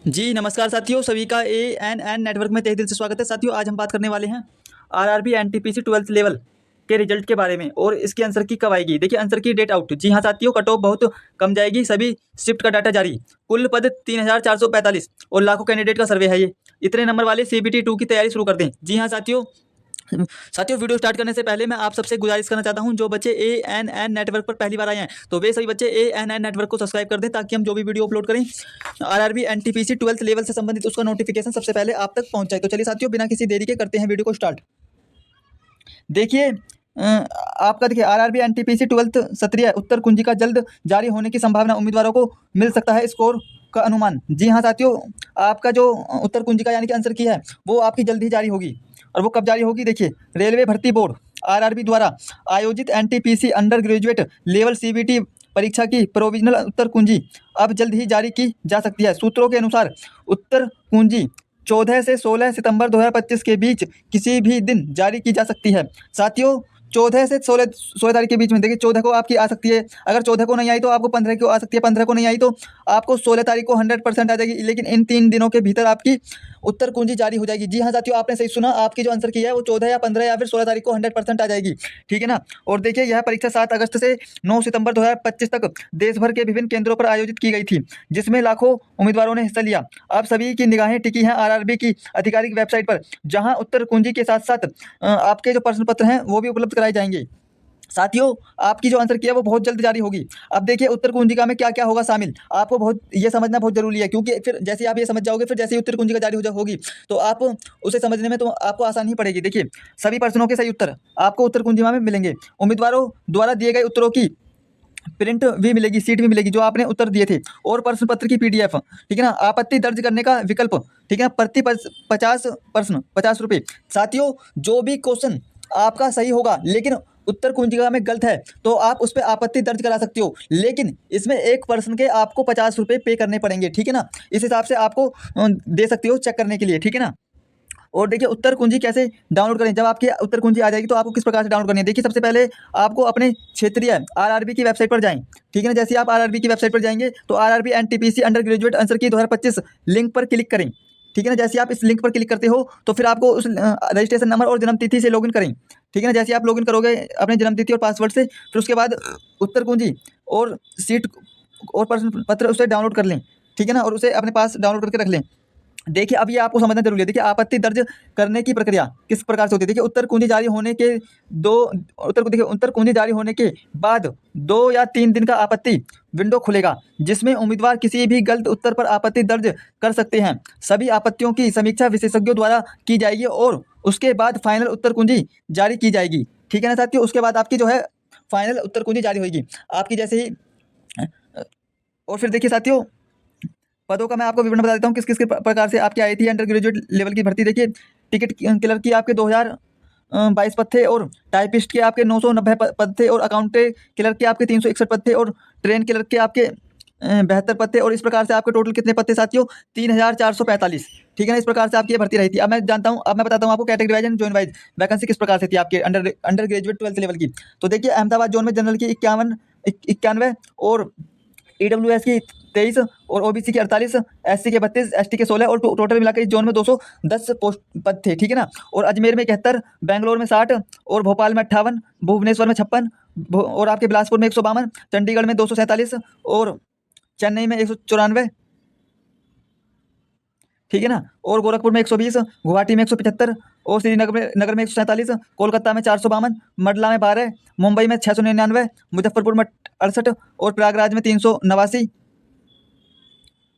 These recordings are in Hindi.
जी नमस्कार साथियों, सभी का ANN नेटवर्क में तहे दिल से स्वागत है। साथियों आज हम बात करने वाले हैं आरआरबी एनटीपीसी 12th लेवल के रिजल्ट के बारे में और इसके आंसर की कब आएगी। देखिए आंसर की डेट आउट। जी हाँ साथियों, कट ऑफ बहुत कम जाएगी। सभी शिफ्ट का डाटा जारी। कुल पद 3445 और लाखों कैंडिडेट का सर्वे है ये। इतने नंबर वाले CBT 2 की तैयारी शुरू कर दें। जी हाँ साथियों, वीडियो स्टार्ट करने से पहले मैं आप सबसे गुजारिश करना चाहता हूं, जो बच्चे ANN नेटवर्क पर पहली बार आए हैं तो वे सभी बच्चे ANN नेटवर्क को सब्सक्राइब कर दें, ताकि हम जो भी वीडियो अपलोड करें आरआरबी एनटीपीसी 12th लेवल से संबंधित उसका नोटिफिकेशन सबसे पहले आप तक पहुंच जाए। तो चलिए साथियों, बिना किसी देरी के करते हैं वीडियो को स्टार्ट। देखिए आपका देखिए आरआरबी एनटीपीसी 12th सत्रीय उत्तर कुंजी का जल्द जारी होने की संभावना। उम्मीदवारों को मिल सकता है स्कोर का अनुमान। जी हाँ साथियों, आपका जो उत्तर कुंजी का यानी कि आंसर की है वो आपकी जल्द ही जारी होगी। और वो कब जारी होगी? देखिए, रेलवे भर्ती बोर्ड आरआरबी द्वारा आयोजित NTPC under graduate level CBT परीक्षा की प्रोविजनल उत्तर कुंजी अब जल्द ही जारी की जा सकती है। सूत्रों के अनुसार उत्तर कुंजी 14 से 16 सितंबर 2025 के बीच किसी भी दिन जारी की जा सकती है। साथियों 14 से 16 तारीख के बीच में, देखिए 14 को आपकी आ सकती है। अगर 14 को नहीं आई तो आपको 15 को आ सकती है। 15 को नहीं आई तो आपको 16 तारीख को 100% आ जाएगी। लेकिन इन 3 दिनों के भीतर आपकी उत्तर कुंजी जारी हो जाएगी। जी हाँ साथियों, आपने सही सुना। आपकी जो आंसर की है वो 14 या 15 या फिर 16 तारीख को 100% आ जाएगी। ठीक है ना। और देखिए, यह परीक्षा 7 अगस्त से 9 सितंबर 2025 तक देश भर के विभिन्न केंद्रों पर आयोजित की गई थी, जिसमें लाखों उम्मीदवारों ने हिस्सा लिया। अब सभी की निगाहें टिकी हैं आरआरबी की आधिकारिक वेबसाइट पर, जहां उत्तर कुंजी के साथ साथ आपके जो प्रश्न पत्र हैं वो भी उपलब्ध कराए जाएंगे। साथियों आपकी जो आंसर किया वो बहुत जल्द जारी होगी। अब देखिए उत्तर कुंजिका में क्या क्या होगा शामिल, आपको बहुत ये समझना बहुत जरूरी है, क्योंकि फिर जैसे आप ये समझ जाओगे, फिर जैसे ही उत्तर कुंजिका जारी होगी तो आप उसे समझने में तो आपको आसानी पड़ेगी। देखिए, सभी प्रश्नों के सही उत्तर आपको उत्तर कुंजिका में मिलेंगे। उम्मीदवारों द्वारा दिए गए उत्तरों की प्रिंट भी मिलेगी, सीट भी मिलेगी जो आपने उत्तर दिए थे, और प्रश्न पत्र की PDF। ठीक है ना। आपत्ति दर्ज करने का विकल्प। ठीक है ना। प्रति 50 प्रश्न 50 रुपये। साथियों जो भी क्वेश्चन आपका सही होगा लेकिन उत्तर कुंजिका में गलत है तो आप उस पर आपत्ति दर्ज करा सकते हो, लेकिन इसमें एक पर्सन के आपको 50 रुपये पे करने पड़ेंगे। ठीक है ना। इस हिसाब से आपको दे सकते हो चेक करने के लिए। ठीक है ना। और देखिए उत्तर कुंजी कैसे डाउनलोड करें। जब आपकी उत्तर कुंजी आ जाएगी तो आपको किस प्रकार से डाउनलोड करनी है। देखिए सबसे पहले आपको अपने क्षेत्रीय आरआरबी की वेबसाइट पर जाएं। ठीक है ना। जैसे आप आरआरबी की वेबसाइट पर जाएंगे तो RRB NTPC under graduate answer की 2025 लिंक पर क्लिक करें। ठीक है ना। जैसे आप इस लिंक पर क्लिक करते हो तो फिर आपको उस रजिस्ट्रेशन नंबर और जन्म तिथि से लॉगिन करें। ठीक है ना। जैसे आप लॉगिन करोगे अपने जन्म तिथि और पासवर्ड से, फिर उसके बाद उत्तर कुंजी और सीट और प्रश्न पत्र उसे डाउनलोड कर लें। ठीक है ना। और उसे अपने पास डाउनलोड करके रख लें। देखिए अब ये आपको समझना जरूरी है। देखिए आपत्ति दर्ज करने की प्रक्रिया किस प्रकार से होती है। देखिए उत्तर कुंजी जारी होने के उत्तर कुंजी जारी होने के बाद 2 या 3 दिन का आपत्ति विंडो खुलेगा, जिसमें उम्मीदवार किसी भी गलत उत्तर पर आपत्ति दर्ज कर सकते हैं। सभी आपत्तियों की समीक्षा विशेषज्ञों द्वारा की जाएगी और उसके बाद फाइनल उत्तर कुंजी जारी की जाएगी। ठीक है ना साथियों। उसके बाद आपकी जो है फाइनल उत्तर कुंजी जारी होगी आपकी जैसे ही। और फिर देखिए साथियों, पदों का मैं आपको विवरण बता देता हूँ किस किस प्रकार से आपकी आई थी अंडर ग्रेजुएट लेवल की भर्ती। देखिए टिकट क्लर्क की आपके 2022 पद थे, और टाइपिस्ट के आपके 990 पद थे, और अकाउंट क्लर्क के आपके 361 पद थे, और ट्रेन क्लर्क के आपके 72 पद थे। और इस प्रकार से आपके टोटल कितने पद थे साथियों? 3445। ठीक है ना। इस प्रकार से आपकी ये भर्ती रही थी। अब मैं बताता हूँ आपको category wise and zone wise vacancy किस प्रकार से थी आपके अंडर ग्रेजुएट 12th लेवल की। तो देखिए अहमदाबाद जोन में जनरल की 91 और EWS की 23 और OBC की 48, SC के 32, ST के 16 और टोटल मिलाकर इस जोन में 210 पोस्ट पद थे। ठीक है ना। और अजमेर में 71, बेंगलोर में 60 और भोपाल में 58, भुवनेश्वर में 56 और आपके बिलासपुर में 152, चंडीगढ़ में 247 और चेन्नई में 194। ठीक है ना। और गोरखपुर में 120, गुवाहाटी में 175 और श्रीनगर में 147, कोलकाता में 452, मंडला में 12, मुंबई में 699, मुजफ्फरपुर में 68 और प्रयागराज में 389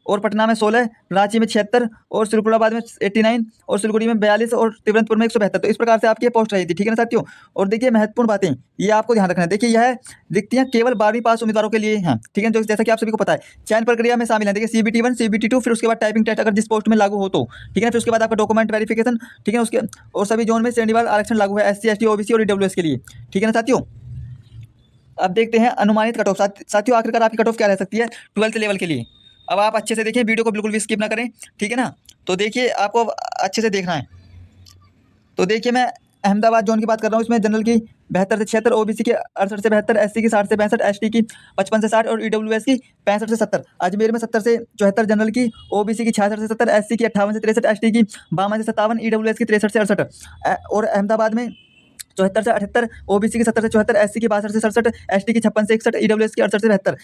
और पटना में 16, रांची में 76 और सिलकुड़ाबाद में 89 और सिलगुड़ी में 42 और तिरुवनंतपुर में 172। तो इस प्रकार से आपकी पोस्ट रही थी। ठीक है ना साथियों। और देखिए महत्वपूर्ण बातें ये आपको ध्यान रखना है। देखिए यह रिक्तियां केवल 12वीं पास उम्मीदवारों के लिए हैं। ठीक है। जो जैसा कि आप सभी को पता है चयन प्रक्रिया में शामिल है। देखिए CBT 1 CBT 2 फिर उसके बाद टाइपिंग टेस्ट अगर जिस पोस्ट में लागू हो तो। ठीक है ना। फिर उसके बाद आपका डॉक्यूमेंट वेरिफिकेशन। ठीक है। उसके और सभी जोन में श्रेणीवार आरक्षण लागू है SC ST OBC और EWS के लिए। ठीक है ना साथियों। अब देखते हैं अनुमानित कट ऑफ। साथियों आखिरकार आपकी कट ऑफ क्या रह सकती है 12th लेवल के लिए। अब आप अच्छे से देखें, वीडियो को बिल्कुल भी स्किप ना करें। ठीक है ना। तो देखिए आपको अच्छे से देखना है। तो देखिए मैं अहमदाबाद जोन की बात कर रहा हूँ। इसमें जनरल की 72 से 76, ओबीसी की 68 से 72, एससी की 60 से 65, एसटी की 55 से 60 और ईडब्ल्यूएस की 65 से 70। अजमेर में 70 से 74 जनरल की, ओबीसी की 66 से 70, एससी की 58 से 63, एसटी की 52 से 57, ईडब्ल्यूएस की 63 से 68। और अहमदाबाद में 74 से 78, ओबीसी की 70 से 74, एससी की 62 से 67, एसटी की 56 से 61, ईडब्ल्यूएस की 68 से 72।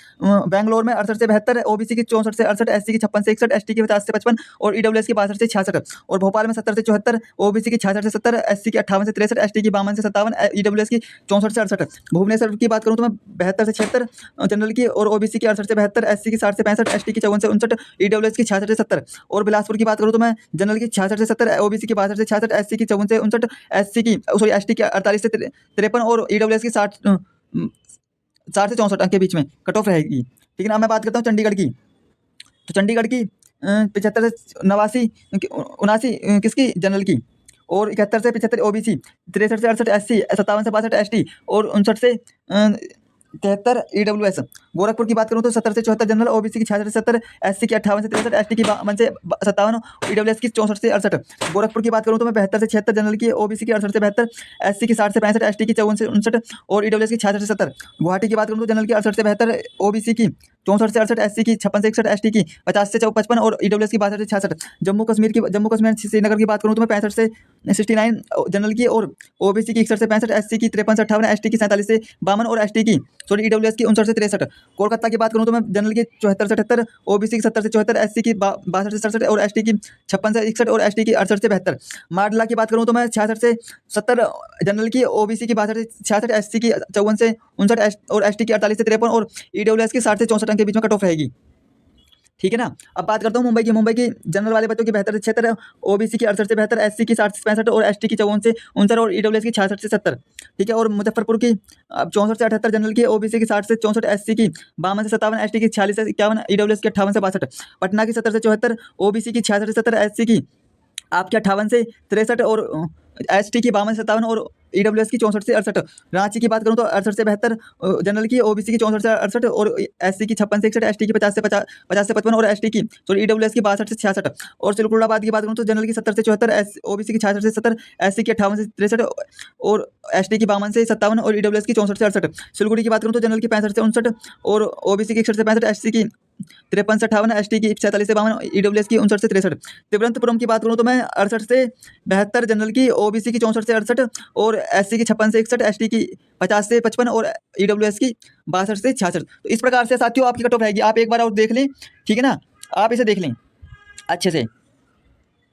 बेंगलोर में 68 से 72, ओबीसी की 64 से 68, एससी की 56 से 61, एसटी की 50 से 55 और ईडब्ल्यूएस की 62 से 66। और भोपाल में 70 से 74, ओबीसी की 66 से 70, एससी की 58 से 63, एसटी की 52 से 57, ईडब्ल्यूएस की 64 से 68। भुवनेश्वर की बात करूँ तो मैं 72 से 76 जनरल की और ओबीसी की 68 से 72, एससी की 60 से 65, एसटी की 54 से 59, ईडब्ल्यूएस की 66 से 70। और बिलासपुर की बात करूँ तो मैं जनरल की 66 से 70, ओबीसी की 62 से 66, एससी की 54 से 59, एसटी की 48 से 53 और ईडब्ल्यूएस की 60 से 64 अंक के बीच में कट ऑफ रहेगी। ठीक है ना। मैं बात करता हूँ चंडीगढ़ की। तो चंडीगढ़ की 75 से 79 किसकी, जनरल की, और 71 से 75 ओबीसी, 63 से 68 एससी, 57 से 62 एसटी और 59 से 73 ईडब्ल्यूएस। गोरखपुर की बात करूँ तो 70 से 74 जनरल, ओबीसी की 66 से 70, एससी की 58 से 63, एसटी की 52 से 57, ईडब्ल्यूएस की 64 से 68। गोरखपुर की बात करूँ तो मैं 72 से 76 जनरल की, ओबीसी की 68 से 72, एससी की 60 से 65, एसटी की 54 से 59 और ईडब्ल्यूएस की 66 से 70। गुवाहाटी की बात करूँ तो जनरल की 68 से 72, ओबीसी की 64 से 68, एससी की 56 से 61, एसटी की 50 से 55 और ईडब्ल्यूएस की 62 से 66। जम्मू कश्मीर श्रीनगर की बात करूँ तो मैं 65 से 69 जनरल की और ओबीसी की 61 से 65, एससी की 53 से 58, एसटी की 47 से 52 और एसटी की ईडब्ल्यूएस की 59 से 63। कोलकाता की बात करूँ तो मैं जनरल की 74 से 78, ओबीसी की 70 से 74, एससी की 62 से 67 और एसटी की 56 से 61 और एसटी की 68 से 72। माडला की बात करूँ तो मैं 66 से 70 जनरल की, ओबीसी की 62 से 66, एससी की 54 से 59 और एसटी की 48 से 53 और ईडब्ल्यूएस की 60 से 64 अंक के बीच में कट ऑफ रहेगी। ठीक है ना। अब बात करता हूँ मुंबई की जनरल वाले बच्चों की 72 से 76, ओबीसी की 68 से 72, एससी की 60 से 65 और एसटी की 54 से 59 और ईडब्ल्यूएस की 66 से 70। ठीक है। और मुजफ्फरपुर की 64 से 78 जनरल की, ओबीसी की 60 से 64, एससी की 52 से 57, एसटी की 46 से 51, ईडब्ल्यूएस की 58 से 62। पटना की 70 से 74, ओबीसी की 66 से 70, एससी की आपके 58 से 63 और एसटी की 52 से 57 और ईडब्ल्यूएस की 64 से 68। रांची की बात करूँ तो 68 से 72 जनरल की, ओबीसी की 64 से 68 और एससी की 56 से 61, एसटी की 50 से 55 और एसटी की ईडब्ल्यूएस की 62 से 66। और चिलकुलाबाद की बात करूँ तो जनरल की 70 से 74, ओबीसी की 66 से 70, एससी की 58 से 63 और एसटी की 52 से 57 और ईडब्ल्यूएस की 64 से 68। सिलगुड़ी की बात करूँ तो जनरल की 65 से 59 और ओबीसी की 61 से 65, एससी की 53 से 58, एसटी की 47 से 52, ईडब्ल्यूएस की 59 से 63। तिरुवनंतपुरम की बात करूँ तो मैं 68 से 72 जनरल की, ओबीसी की 64 से 68 और एससी की 56 से 61, एसटी की 50 से 55 और ईडब्ल्यूएस की 62 से 66। तो इस प्रकार से साथियों आपकी कट ऑफ रहेगी। आप एक बार और देख लें। ठीक है ना। आप इसे देख लें अच्छे से।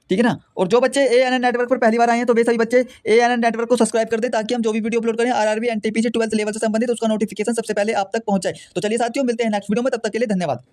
ठीक है ना। और जो बच्चे ANN नेटवर्क पर पहली बार आए हैं तो वे सभी बच्चे ANN नेटवर्क को सब्सक्राइब कर दें ताकि हम जो भी वीडियो अपलोड करें आरआरबी एनटीपीसी 12th लेवल से संबंधित उसका नोटिफिकेशन सबसे पहले आप तक पहुंच जाए। तो चलिए साथियों, मिलते हैं नेक्स्ट वीडियो में। तब तक के लिए धन्यवाद।